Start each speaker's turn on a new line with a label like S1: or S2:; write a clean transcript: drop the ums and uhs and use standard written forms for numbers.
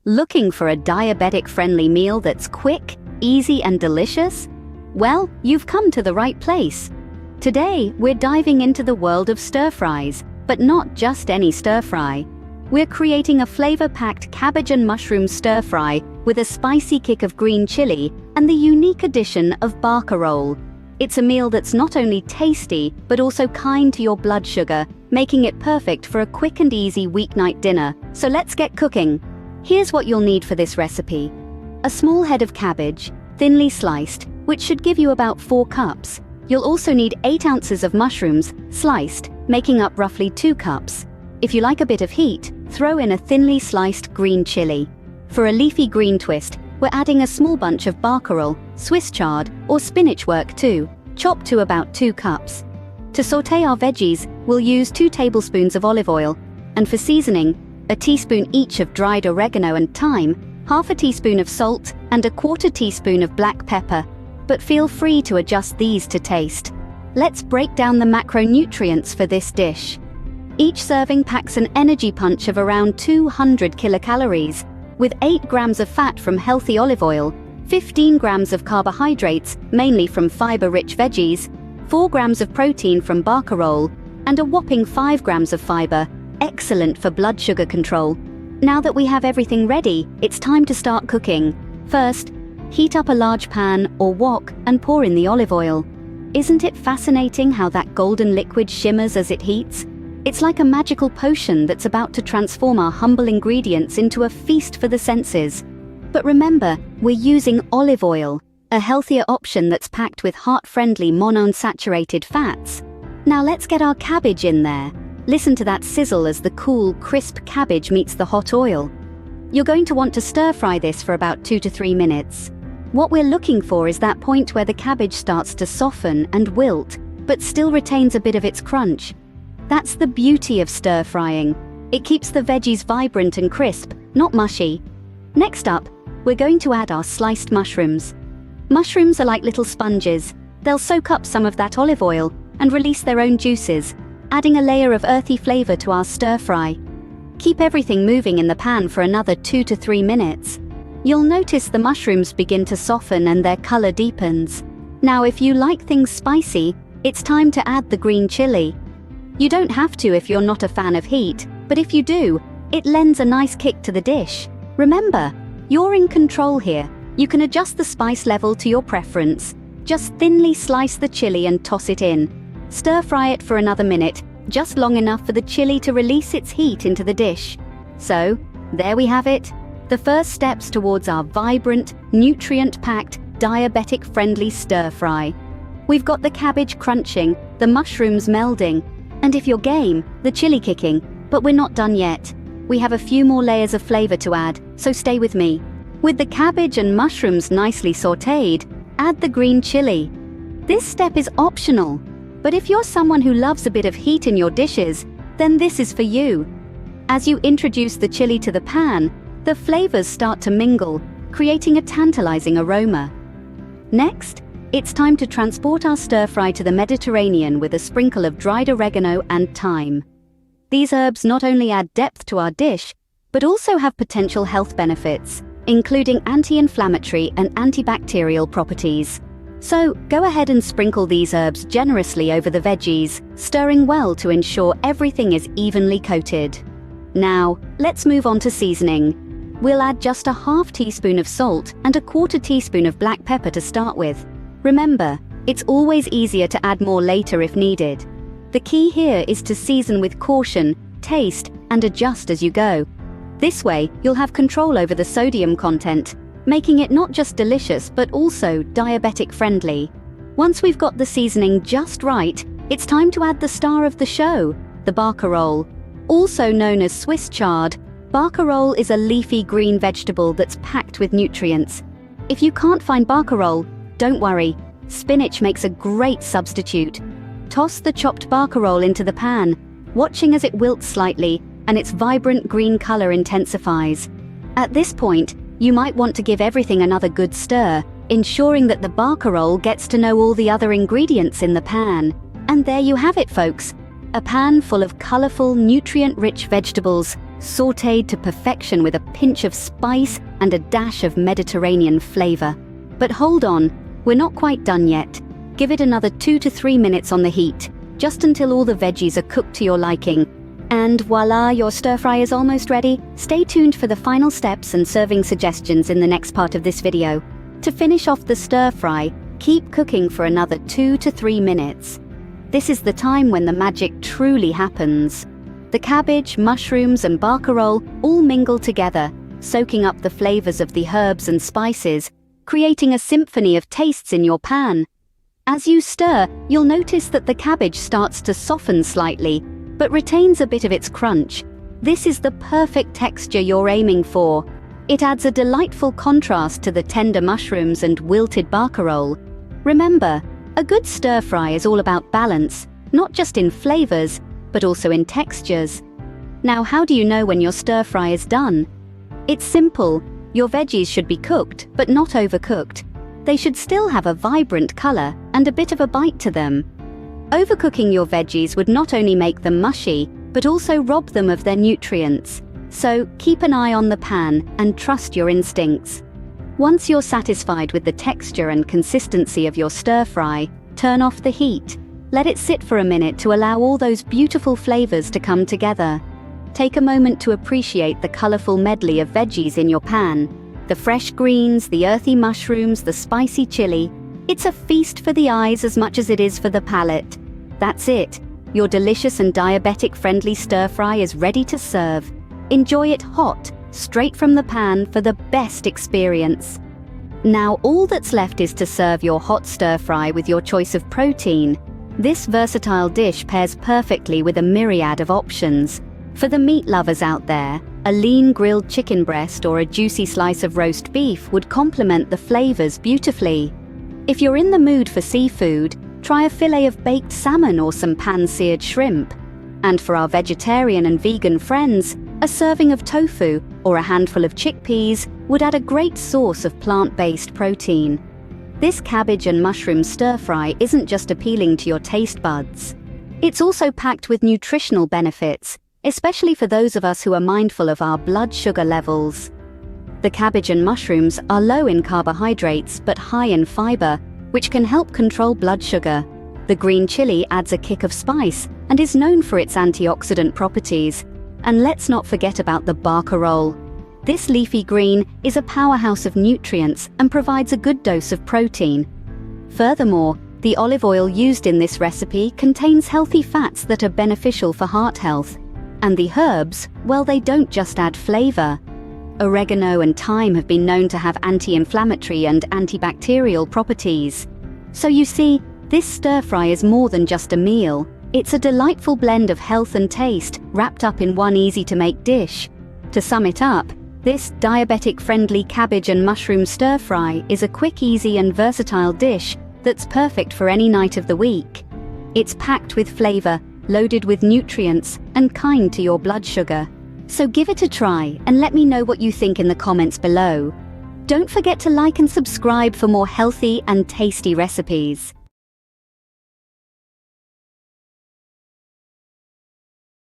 S1: Looking for a diabetic-friendly meal that's quick, easy, and delicious? Well, you've come to the right place. Today, we're diving into the world of stir-fries, but not just any stir-fry. We're creating a flavor-packed cabbage and mushroom stir-fry with a spicy kick of green chili and the unique addition of Barcarole. It's a meal that's not only tasty, but also kind to your blood sugar, making it perfect for a quick and easy weeknight dinner. So let's get cooking. Here's what you'll need for this recipe. A small head of cabbage, thinly sliced, which should give you about 4 cups. You'll also need 8 ounces of mushrooms, sliced, making up roughly 2 cups. If you like a bit of heat, throw in a thinly sliced green chili. For a leafy green twist, we're adding a small bunch of Barcarole, Swiss chard, or spinach work too, chopped to about 2 cups. To sauté our veggies, we'll use 2 tablespoons of olive oil, and for seasoning, a teaspoon each of dried oregano and thyme, half a teaspoon of salt, and a 1/4 teaspoon of black pepper. But feel free to adjust these to taste. Let's break down the macronutrients for this dish. Each serving packs an energy punch of around 200 kilocalories, with 8 grams of fat from healthy olive oil, 15 grams of carbohydrates, mainly from fiber-rich veggies, 4 grams of protein from Barcarole, and a whopping 5 grams of fiber, excellent for blood sugar control. Now that we have everything ready, it's time to start cooking. First, heat up a large pan or wok and pour in the olive oil. Isn't it fascinating how that golden liquid shimmers as it heats? It's like a magical potion that's about to transform our humble ingredients into a feast for the senses. But remember, we're using olive oil, a healthier option that's packed with heart-friendly monounsaturated fats. Now let's get our cabbage in there. Listen to that sizzle as the cool, crisp cabbage meets the hot oil. You're going to want to stir-fry this for about 2 to 3 minutes. What we're looking for is that point where the cabbage starts to soften and wilt, but still retains a bit of its crunch. That's the beauty of stir-frying. It keeps the veggies vibrant and crisp, not mushy. Next up, we're going to add our sliced mushrooms. Mushrooms are like little sponges. They'll soak up some of that olive oil and release their own juices, adding a layer of earthy flavor to our stir-fry. Keep everything moving in the pan for another 2 to 3 minutes. You'll notice the mushrooms begin to soften and their color deepens. Now, if you like things spicy, it's time to add the green chili. You don't have to if you're not a fan of heat, but if you do, it lends a nice kick to the dish. Remember, you're in control here. You can adjust the spice level to your preference. Just thinly slice the chili and toss it in. Stir-fry it for another minute, just long enough for the chili to release its heat into the dish. So, there we have it. The first steps towards our vibrant, nutrient-packed, diabetic-friendly stir-fry. We've got the cabbage crunching, the mushrooms melding, and if you're game, the chili kicking. But we're not done yet. We have a few more layers of flavor to add, so stay with me. With the cabbage and mushrooms nicely sautéed, add the green chili. This step is optional, but if you're someone who loves a bit of heat in your dishes, then this is for you. As you introduce the chili to the pan, the flavors start to mingle, creating a tantalizing aroma. Next, it's time to transport our stir-fry to the Mediterranean with a sprinkle of dried oregano and thyme. These herbs not only add depth to our dish, but also have potential health benefits, including anti-inflammatory and antibacterial properties. So, go ahead and sprinkle these herbs generously over the veggies, stirring well to ensure everything is evenly coated. Now, let's move on to seasoning. We'll add just a half teaspoon of salt and a 1/4 teaspoon of black pepper to start with. Remember, it's always easier to add more later if needed. The key here is to season with caution, taste, and adjust as you go. This way, you'll have control over the sodium content, making it not just delicious but also diabetic-friendly. Once we've got the seasoning just right, it's time to add the star of the show, the Barcarole. Also known as Swiss chard, Barcarole is a leafy green vegetable that's packed with nutrients. If you can't find Barcarole, don't worry, spinach makes a great substitute. Toss the chopped Barcarole into the pan, watching as it wilts slightly and its vibrant green color intensifies. At this point, you might want to give everything another good stir, ensuring that the Barcarole gets to know all the other ingredients in the pan. And there you have it, folks. A pan full of colorful, nutrient-rich vegetables, sautéed to perfection with a pinch of spice and a dash of Mediterranean flavor. But hold on, we're not quite done yet. Give it another 2 to 3 minutes on the heat, just until all the veggies are cooked to your liking. And voila, your stir-fry is almost ready. Stay tuned for the final steps and serving suggestions in the next part of this video. To finish off the stir-fry, keep cooking for another 2 to 3 minutes. This is the time when the magic truly happens. The cabbage, mushrooms, and barcarole all mingle together, soaking up the flavors of the herbs and spices, creating a symphony of tastes in your pan. As you stir, you'll notice that the cabbage starts to soften slightly, but retains a bit of its crunch. This is the perfect texture you're aiming for. It adds a delightful contrast to the tender mushrooms and wilted barcarole. Remember, a good stir-fry is all about balance, not just in flavors, but also in textures. Now, how do you know when your stir-fry is done? It's simple. Your veggies should be cooked, but not overcooked. They should still have a vibrant color and a bit of a bite to them. Overcooking your veggies would not only make them mushy, but also rob them of their nutrients. So keep an eye on the pan and trust your instincts. Once you're satisfied with the texture and consistency of your stir-fry, turn off the heat. Let it sit for a minute to allow all those beautiful flavors to come together. Take a moment to appreciate the colorful medley of veggies in your pan. The fresh greens, the earthy mushrooms, the spicy chili. It's a feast for the eyes as much as it is for the palate. That's it. Your delicious and diabetic-friendly stir-fry is ready to serve. Enjoy it hot, straight from the pan for the best experience. Now all that's left is to serve your hot stir-fry with your choice of protein. This versatile dish pairs perfectly with a myriad of options. For the meat lovers out there, a lean grilled chicken breast or a juicy slice of roast beef would complement the flavors beautifully. If you're in the mood for seafood, try a fillet of baked salmon or some pan-seared shrimp. And for our vegetarian and vegan friends, a serving of tofu or a handful of chickpeas would add a great source of plant-based protein. This cabbage and mushroom stir-fry isn't just appealing to your taste buds. It's also packed with nutritional benefits, especially for those of us who are mindful of our blood sugar levels. The cabbage and mushrooms are low in carbohydrates but high in fiber, which can help control blood sugar. The green chili adds a kick of spice and is known for its antioxidant properties. And let's not forget about the barcarole. This leafy green is a powerhouse of nutrients and provides a good dose of protein. Furthermore, the olive oil used in this recipe contains healthy fats that are beneficial for heart health. And the herbs, well, they don't just add flavor. Oregano and thyme have been known to have anti-inflammatory and antibacterial properties. So you see, this stir-fry is more than just a meal. It's a delightful blend of health and taste wrapped up in one easy-to-make dish. To sum it up, this diabetic-friendly cabbage and mushroom stir-fry is a quick, easy and versatile dish that's perfect for any night of the week. It's packed with flavor, loaded with nutrients, and kind to your blood sugar. So give it a try and let me know what you think in the comments below. Don't forget to like and subscribe for more healthy and tasty recipes.